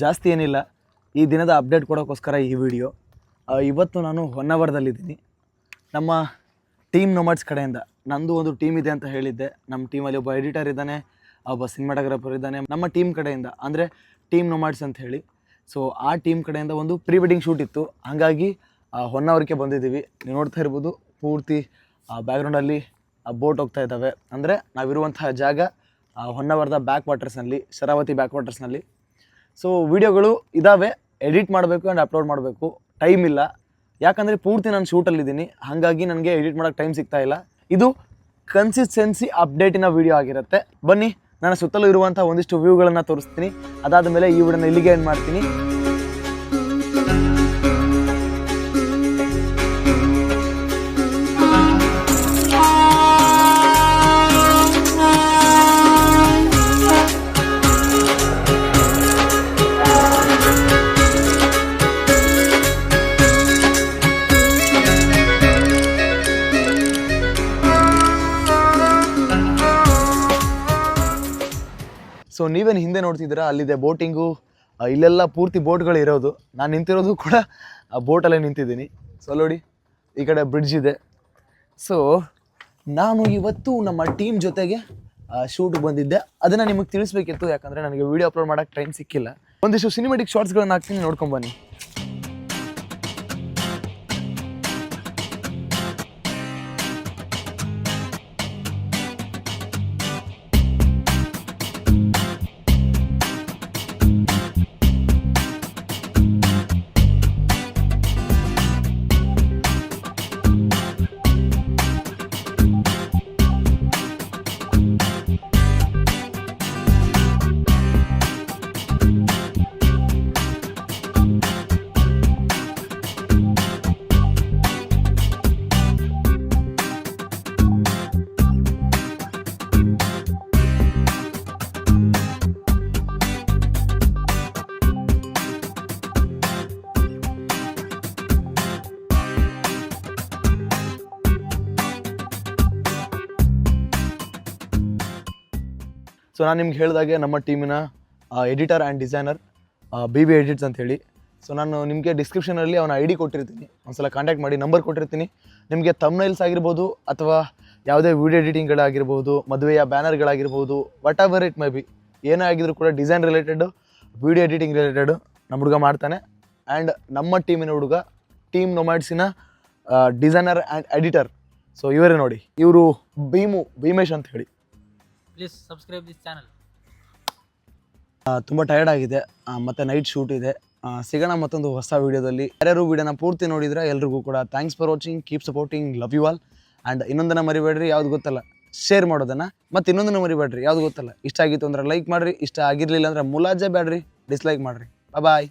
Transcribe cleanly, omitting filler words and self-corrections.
ಜಾಸ್ತಿ ಏನಿಲ್ಲ, ಈ ದಿನದ ಅಪ್ಡೇಟ್ ಕೊಡೋಕ್ಕೋಸ್ಕರ ಈ ವಿಡಿಯೋ. ಇವತ್ತು ನಾನು ಹೊನ್ನಾವರದಲ್ಲಿದ್ದೀನಿ. ನಮ್ಮ ಟೀಮ್ ನೋಮಾಡ್ಸ್ ಕಡೆಯಿಂದ, ನಂದು ಒಂದು ಟೀಮ್ ಇದೆ ಅಂತ ಹೇಳಿದ್ದೆ. ನಮ್ಮ ಟೀಮಲ್ಲಿ ಒಬ್ಬ ಎಡಿಟರ್ ಇದ್ದಾನೆ, ಒಬ್ಬ ಸಿನಿಮಾಟೋಗ್ರಾಫರ್ ಇದ್ದಾನೆ. ನಮ್ಮ ಟೀಮ್ ಕಡೆಯಿಂದ ಅಂದರೆ ಟೀಮ್ ನೋಮಾಡ್ಸ್ ಅಂತ ಹೇಳಿ, ಸೊ ಆ ಟೀಮ್ ಕಡೆಯಿಂದ ಒಂದು ಪ್ರೀ ವೆಡ್ಡಿಂಗ್ ಶೂಟ್ ಇತ್ತು. ಹಾಗಾಗಿ ಹೊನ್ನಾವರಕ್ಕೆ ಬಂದಿದ್ದೀವಿ. ನೀವು ನೋಡ್ತಾ ಇರ್ಬೋದು, ಪೂರ್ತಿ ಬ್ಯಾಕ್ಗ್ರೌಂಡಲ್ಲಿ ಬೋಟ್ ಹೋಗ್ತಾ ಇದ್ದಾವೆ. ಅಂದರೆ ನಾವಿರುವಂತಹ ಜಾಗ ಹೊನ್ನಾವರದ ಬ್ಯಾಕ್ ವಾಟರ್ಸ್ನಲ್ಲಿ, ಶರಾವತಿ ಬ್ಯಾಕ್ ವಾಟರ್ಸ್ನಲ್ಲಿ. ಸೊ ವಿಡಿಯೋಗಳು ಇದ್ದಾವೆ, ಎಡಿಟ್ ಮಾಡಬೇಕು ಆ್ಯಂಡ್ ಅಪ್ಲೋಡ್ ಮಾಡಬೇಕು, ಟೈಮ್ ಇಲ್ಲ. ಯಾಕಂದರೆ ಪೂರ್ತಿ ನಾನು ಶೂಟಲ್ಲಿದ್ದೀನಿ, ಹಾಗಾಗಿ ನನಗೆ ಎಡಿಟ್ ಮಾಡೋಕ್ಕೆ ಟೈಮ್ ಸಿಗ್ತಾ ಇಲ್ಲ. ಇದು ಕನ್ಸಿಸ್ಟೆನ್ಸಿ ಅಪ್ಡೇಟಿನ ವಿಡಿಯೋ ಆಗಿರುತ್ತೆ. ಬನ್ನಿ, ನನ್ನ ಸುತ್ತಲೂ ಇರುವಂಥ ಒಂದಿಷ್ಟು ವ್ಯೂಗಳನ್ನು ತೋರಿಸ್ತೀನಿ. ಅದಾದ ಮೇಲೆ ಈ ವಿಡಿಯೋನ ಇಲ್ಲಿಗೆ ಎಂಡ್ ಮಾಡ್ತೀನಿ. ಸೊ ನೀವೇನು ಹಿಂದೆ ನೋಡ್ತಿದ್ದೀರಾ, ಅಲ್ಲಿದೆ ಬೋಟಿಂಗು. ಇಲ್ಲೆಲ್ಲ ಪೂರ್ತಿ ಬೋಟ್ಗಳು ಇರೋದು. ನಾನು ನಿಂತಿರೋದು ಕೂಡ ಆ ಬೋಟಲ್ಲೇ ನಿಂತಿದ್ದೀನಿ. ಸೊ ನೋಡಿ, ಈ ಕಡೆ ಬ್ರಿಡ್ಜ್ ಇದೆ. ಸೊ ನಾನು ಇವತ್ತು ನಮ್ಮ ಟೀಮ್ ಜೊತೆಗೆ ಶೂಟ್ಗೆ ಬಂದಿದ್ದೆ. ಅದನ್ನು ನಿಮಗೆ ತಿಳಿಸ್ಬೇಕಿತ್ತು, ಯಾಕಂದರೆ ನನಗೆ ವೀಡಿಯೋ ಅಪ್ಲೋಡ್ ಮಾಡೋಕ್ಕೆ ಟೈಮ್ ಸಿಕ್ಕಿಲ್ಲ. ಒಂದಿಷ್ಟು ಸಿನಿಮೆಟಿಕ್ ಶಾರ್ಟ್ಸ್ಗಳನ್ನು ಹಾಕ್ತೀನಿ, ನೋಡ್ಕೊಂಬನ್ನಿ. ಸೊ ನಾನು ನಿಮ್ಗೆ ಹೇಳಿದಾಗೆ ನಮ್ಮ ಟೀಮಿನ editor and designer BB edits ಅಂತ ಹೇಳಿ. ಸೊ ನಾನು ನಿಮಗೆ ಡಿಸ್ಕ್ರಿಪ್ಷನಲ್ಲಿ ಅವನ ID ಕೊಟ್ಟಿರ್ತೀನಿ, ಒಂದ್ಸಲ ಕಾಂಟ್ಯಾಕ್ಟ್ ಮಾಡಿ. ನಂಬರ್ ಕೊಟ್ಟಿರ್ತೀನಿ. ನಿಮಗೆ ಥಂಬ್ನೈಲ್ಸ್ ಆಗಿರ್ಬೋದು, ಅಥವಾ ಯಾವುದೇ ವೀಡಿಯೋ ಎಡಿಟಿಂಗ್ಗಳಾಗಿರ್ಬೋದು, ಮದುವೆಯ ಬ್ಯಾನರ್ಗಳಾಗಿರ್ಬೋದು, whatever it may be, ಏನೇ ಆಗಿದ್ರು ಕೂಡ design related, video editing related ನಮ್ಮ ಹುಡುಗ ಮಾಡ್ತಾನೆ. ಆ್ಯಂಡ್ ನಮ್ಮ ಟೀಮಿನ ಹುಡುಗ, ಟೀಮ್ ನೋಮ್ಯಾಡ್ಸಿನ ಡಿಸೈನರ್ ಆ್ಯಂಡ್ ಎಡಿಟರ್. ಸೊ ಇವರೇ ನೋಡಿ, ಇವರು ಭೀಮೇಶ್ ಅಂತ ಹೇಳಿ. Please subscribe this channel. ತುಂಬ ಟಯರ್ಡ್ ಆಗಿದೆ, ಮತ್ತು ನೈಟ್ ಶೂಟ್ ಇದೆ. ಸಿಗೋಣ ಮತ್ತೊಂದು ಹೊಸ ವೀಡಿಯೋದಲ್ಲಿ. ಯಾರ್ಯಾರು ವೀಡಿಯೋನ ಪೂರ್ತಿ ನೋಡಿದ್ರೆ ಎಲ್ರಿಗೂ ಕೂಡ thanks for watching, keep supporting, love you all. And ಇನ್ನೊಂದನ್ನು ಮರಿಬೇಡ್ರಿ, ಯಾವ್ದು ಗೊತ್ತಲ್ಲ ಶೇರ್ ಮಾಡೋದನ್ನು. ಮತ್ತು ಇನ್ನೊಂದನ್ನು ಮರಿಬೇಡ್ರಿ, ಯಾವ್ದು ಗೊತ್ತಲ್ಲ ಇಷ್ಟ ಆಗಿತ್ತು ಅಂದರೆ ಲೈಕ್ ಮಾಡಿರಿ, ಇಷ್ಟ ಆಗಿರಲಿಲ್ಲ ಅಂದರೆ ಮುಲಾಜೆ ಬೇಡ್ರಿ, ಡಿಸ್ಲೈಕ್ ಮಾಡಿರಿ. ಬಾಯ್.